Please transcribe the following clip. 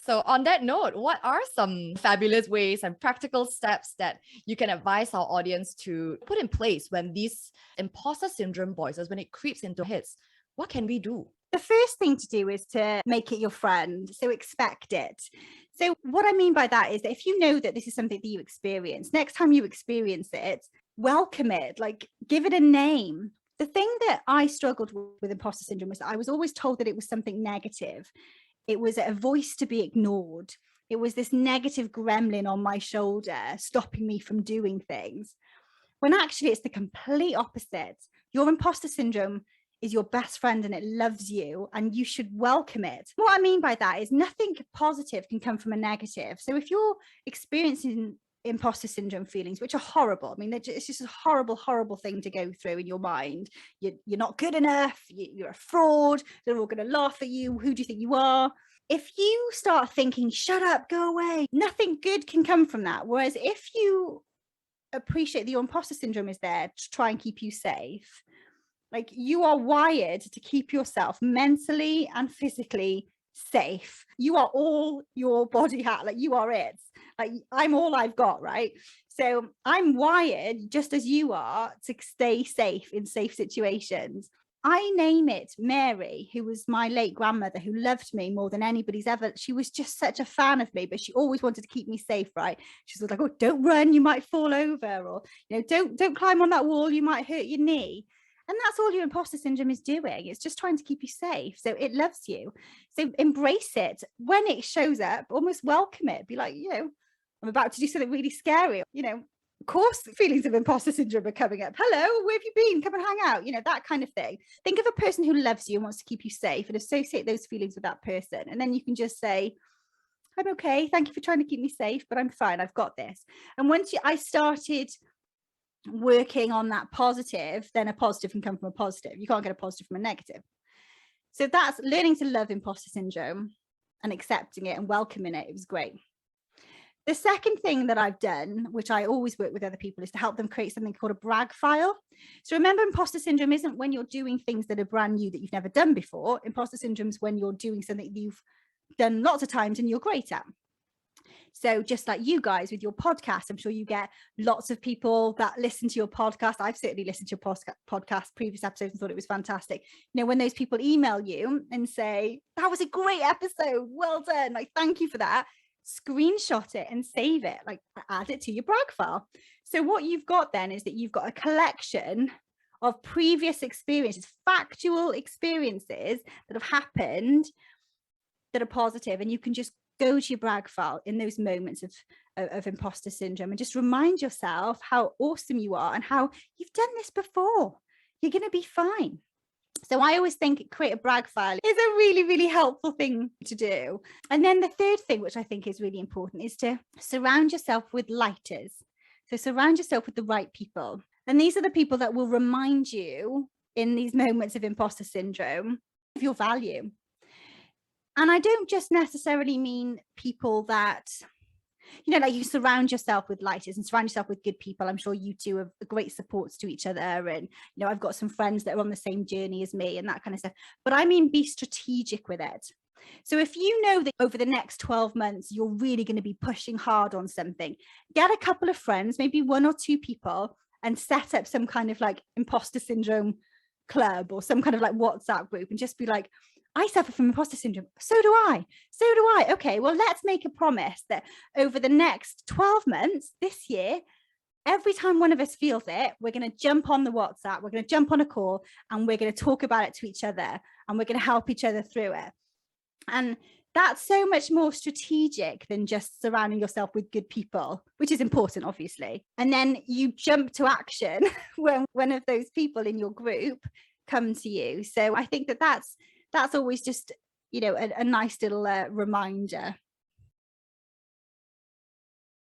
So on that note, what are some fabulous ways and practical steps that you can advise our audience to put in place when these imposter syndrome voices, when it creeps into our heads? What can we do? The first thing to do is to make it your friend. So expect it. So what I mean by that is that if you know that this is something that you experience, next time you experience it, welcome it, like give it a name. The thing that I struggled with imposter syndrome was that I was always told that it was something negative. It was a voice to be ignored. It was this negative gremlin on my shoulder stopping me from doing things. When actually it's the complete opposite. Your imposter syndrome is your best friend and it loves you and you should welcome it. What I mean by that is nothing positive can come from a negative. So if you're experiencing imposter syndrome feelings, which are horrible, I mean, it's just a horrible, horrible thing to go through in your mind. You're not good enough. You're a fraud. They're all going to laugh at you. Who do you think you are? If you start thinking, shut up, go away, nothing good can come from that. Whereas if you appreciate that your imposter syndrome is there to try and keep you safe, like you are wired to keep yourself mentally and physically safe. You are all your body hat, like you are it. Like I'm all I've got, right? So I'm wired just as you are to stay safe in safe situations. I name it Mary, who was my late grandmother, who loved me more than anybody's ever. She was just such a fan of me, but she always wanted to keep me safe, right? She was like, oh, don't run, you might fall over, or don't climb on that wall, you might hurt your knee. And that's all your imposter syndrome is doing. It's just trying to keep you safe. So it loves you. So embrace it. When it shows up, almost welcome it. Be like, I'm about to do something really scary. Of course, feelings of imposter syndrome are coming up. Hello, where have you been? Come and hang out. That kind of thing. Think of a person who loves you and wants to keep you safe and associate those feelings with that person. And then you can just say, I'm okay. Thank you for trying to keep me safe, but I'm fine. I've got this. And once I started working on that positive, then a positive can come from a positive. You can't get a positive from a negative. So that's learning to love imposter syndrome and accepting it and welcoming it. It was great. The second thing that I've done, which I always work with other people, is to help them create something called a brag file. So remember, imposter syndrome isn't when you're doing things that are brand new that you've never done before. Imposter syndrome is when you're doing something that you've done lots of times and you're great at. So just like you guys with your podcast, I'm sure you get lots of people that listen to your podcast. I've certainly listened to your podcast, previous episodes, and thought it was fantastic. When those people email you and say, that was a great episode, well done, like, thank you for that, screenshot it and save it, like add it to your brag file. So what you've got then is that you've got a collection of previous experiences, factual experiences that have happened that are positive, and you can just go to your brag file in those moments of imposter syndrome and just remind yourself how awesome you are and how you've done this before. You're going to be fine. So I always think create a brag file is a really, really helpful thing to do. And then the third thing, which I think is really important, is to surround yourself with lighters. So surround yourself with the right people. And these are the people that will remind you in these moments of imposter syndrome of your value. And I don't just necessarily mean people that, like you surround yourself with lighters and surround yourself with good people. I'm sure you two are great supports to each other. And, I've got some friends that are on the same journey as me and that kind of stuff. But I mean, be strategic with it. So if you know that over the next 12 months, you're really going to be pushing hard on something, get a couple of friends, maybe one or two people, and set up some kind of like imposter syndrome club or some kind of like WhatsApp group and just be like, I suffer from imposter syndrome. So do I. Okay, well, let's make a promise that over the next 12 months this year, every time one of us feels it, we're going to jump on the WhatsApp, we're going to jump on a call, and we're going to talk about it to each other, and we're going to help each other through it. And that's so much more strategic than just surrounding yourself with good people, which is important, obviously. And then you jump to action when one of those people in your group come to you. So I think that's always just, a nice little reminder.